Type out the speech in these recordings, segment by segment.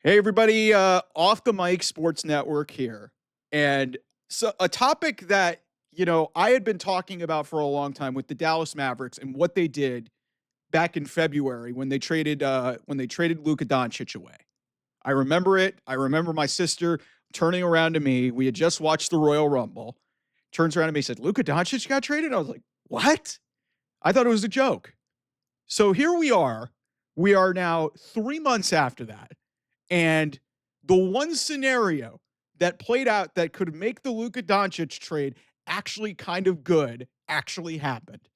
Hey, everybody, off the mic sports network here. And so a topic that, I had been talking about for a long time with the Dallas Mavericks and what they did back in February when they traded Luka Doncic away. I remember it. I remember my sister turning around to me. We had just watched the Royal Rumble. Turns around to me and said, Luka Doncic got traded? I was like, what? I thought it was a joke. So here we are. We are now 3 months after that. And the one scenario that played out that could make the Luka Doncic trade actually kind of good actually happened.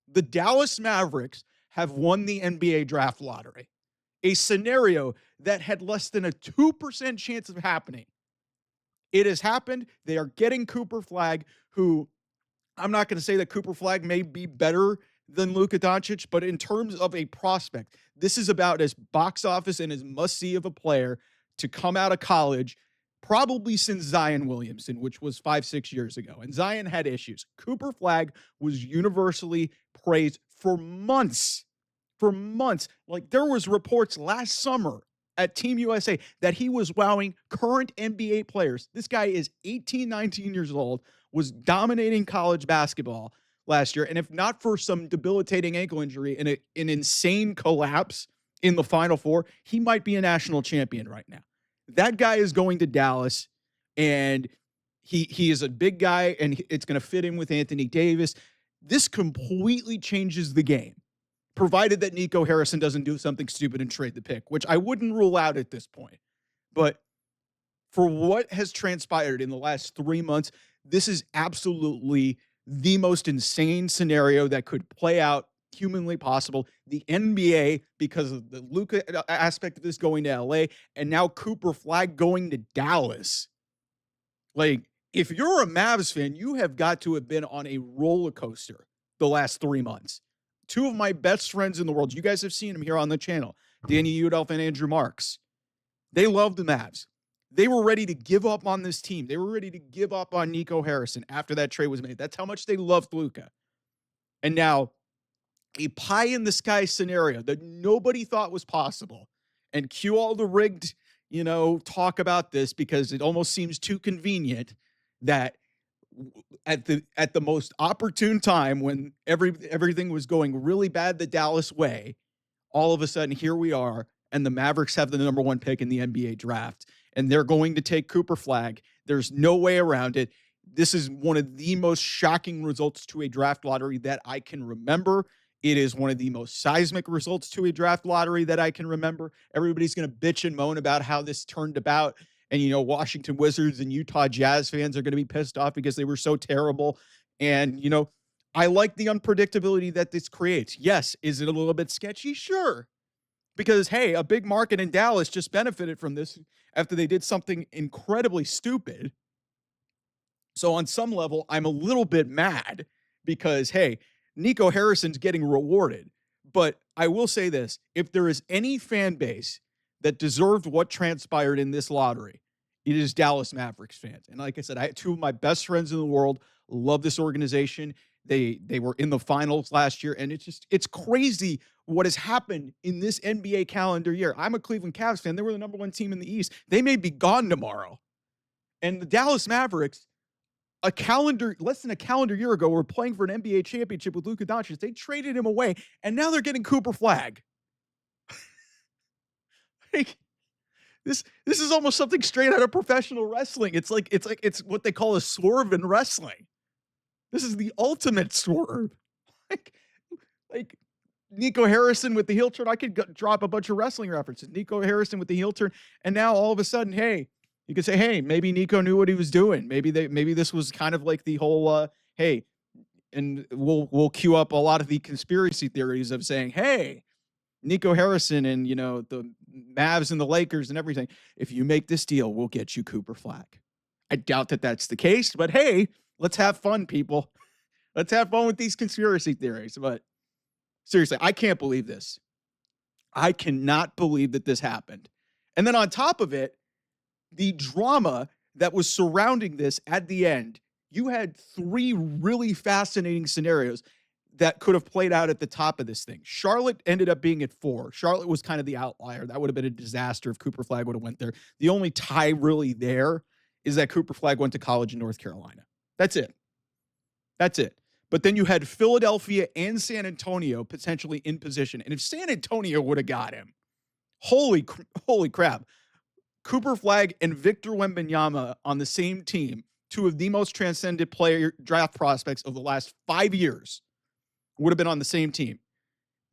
The Dallas Mavericks have won the NBA draft lottery, a scenario that had less than a 2% chance of happening. It has happened. They are getting Cooper Flagg, who I'm not going to say that Cooper Flagg may be better than Luka Doncic, but in terms of a prospect, this is about as box office and as must-see of a player to come out of college, probably since Zion Williamson, which was 5-6 years ago. And Zion had issues. Cooper Flagg was universally praised for months. For months. Like, there was reports last summer at Team USA that he was wowing current NBA players. This guy is 18, 19 years old, was dominating college basketball last year. And if not for some debilitating ankle injury and an insane collapse in the Final Four, he might be a national champion right now. That guy is going to Dallas, and he is a big guy, and it's going to fit in with Anthony Davis. This completely changes the game, provided that Nico Harrison doesn't do something stupid and trade the pick, which I wouldn't rule out at this point. But for what has transpired in the last 3 months, this is absolutely the most insane scenario that could play out humanly possible. The NBA, because of the Luka aspect of this, going to LA, and now Cooper Flagg going to Dallas. Like, if you're a Mavs fan, you have got to have been on a roller coaster the last 3 months. Two of my best friends in the world, you guys have seen them here on the channel, Danny Udolph and Andrew Marks. They love the Mavs. They were ready to give up on this team. They were ready to give up on Nico Harrison after that trade was made. That's how much they loved Luka. And now, a pie in the sky scenario that nobody thought was possible. And cue all the rigged, talk about this because it almost seems too convenient that at the most opportune time when everything was going really bad the Dallas way, all of a sudden here we are, and the Mavericks have the number one pick in the NBA draft, and they're going to take Cooper Flagg. There's no way around it. This is one of the most shocking results to a draft lottery that I can remember. It is one of the most seismic results to a draft lottery that I can remember. Everybody's going to bitch and moan about how this turned about. And, Washington Wizards and Utah Jazz fans are going to be pissed off because they were so terrible. And, I like the unpredictability that this creates. Yes, is it a little bit sketchy? Sure. Because, hey, a big market in Dallas just benefited from this after they did something incredibly stupid. So on some level, I'm a little bit mad because, hey, Nico Harrison's getting rewarded. But I will say this, if there is any fan base that deserved what transpired in this lottery, it is Dallas Mavericks fans. And like I said, I had two of my best friends in the world, love this organization. They were in the finals last year, and it's crazy what has happened in this NBA calendar year. I'm a Cleveland Cavs fan. They were the number one team in the East. They may be gone tomorrow. And the Dallas Mavericks, less than a calendar year ago, were playing for an NBA championship with Luka Doncic. They traded him away, and now they're getting Cooper Flagg. Like, this is almost something straight out of professional wrestling. It's what they call a swerve in wrestling. This is the ultimate swerve. Like Nico Harrison with the heel turn. I could drop a bunch of wrestling references. Nico Harrison with the heel turn, and now all of a sudden, hey, you could say, hey, maybe Nico knew what he was doing. Maybe this was kind of like the whole, hey, and we'll queue up a lot of the conspiracy theories of saying, hey, Nico Harrison and, the Mavs and the Lakers and everything. If you make this deal, we'll get you Cooper Flagg. I doubt that that's the case, but hey, let's have fun, people. Let's have fun with these conspiracy theories. But seriously, I can't believe this. I cannot believe that this happened. And then on top of it, the drama that was surrounding this at the end, you had three really fascinating scenarios that could have played out at the top of this thing. Charlotte ended up being at 4. Charlotte was kind of the outlier. That would have been a disaster if Cooper Flagg would have went there. The only tie really there is that Cooper Flagg went to college in North Carolina. That's it. That's it. But then you had Philadelphia and San Antonio potentially in position. And if San Antonio would have got him, holy crap. Cooper Flagg and Victor Wembanyama on the same team, two of the most transcendent player draft prospects of the last 5 years, would have been on the same team.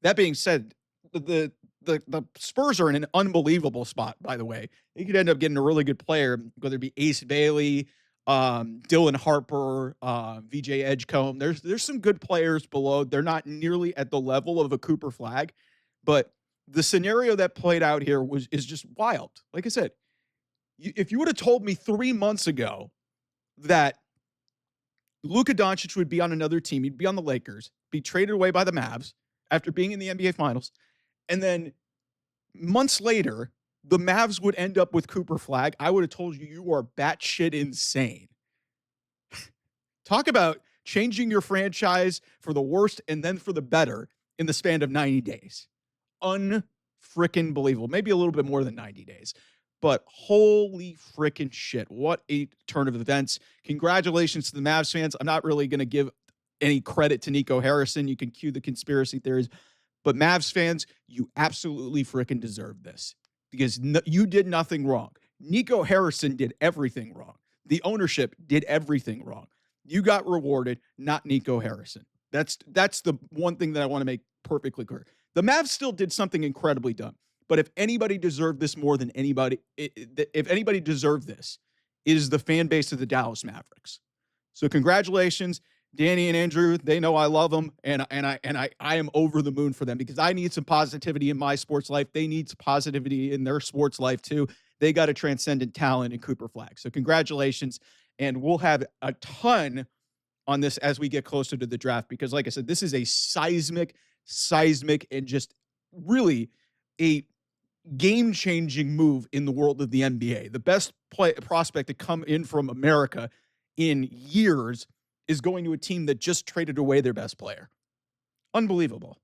That being said, the Spurs are in an unbelievable spot, by the way. They could end up getting a really good player, whether it be Ace Bailey, Dylan Harper, VJ Edgecombe. There's some good players below. They're not nearly at the level of a Cooper Flagg, but the scenario that played out here is just wild. Like I said, if you would have told me 3 months ago that Luka Doncic would be on another team, he'd be on the Lakers, be traded away by the Mavs after being in the NBA Finals, and then months later, the Mavs would end up with Cooper Flagg, I would have told you are batshit insane. Talk about changing your franchise for the worst and then for the better in the span of 90 days. Unfrickin' believable. Maybe a little bit more than 90 days. But holy frickin' shit. What a turn of events. Congratulations to the Mavs fans. I'm not really going to give any credit to Nico Harrison. You can cue the conspiracy theories. But Mavs fans, you absolutely frickin' deserve this. Because you did nothing wrong. Nico Harrison did everything wrong. The ownership did everything wrong. You got rewarded, not Nico Harrison. That's the one thing that I want to make perfectly clear. The Mavs still did something incredibly dumb. But if anybody deserved this more than anybody, if anybody deserved this, it is the fan base of the Dallas Mavericks. So congratulations, Danny and Andrew. They know I love them, and I am over the moon for them because I need some positivity in my sports life. They need some positivity in their sports life too. They got a transcendent talent in Cooper Flagg. So congratulations, and we'll have a ton on this as we get closer to the draft because, like I said, this is a seismic, and just really a game-changing move in the world of the NBA. The best prospect to come in from America in years is going to a team that just traded away their best player. Unbelievable.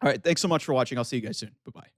All right, thanks so much for watching. I'll see you guys soon. Bye-bye.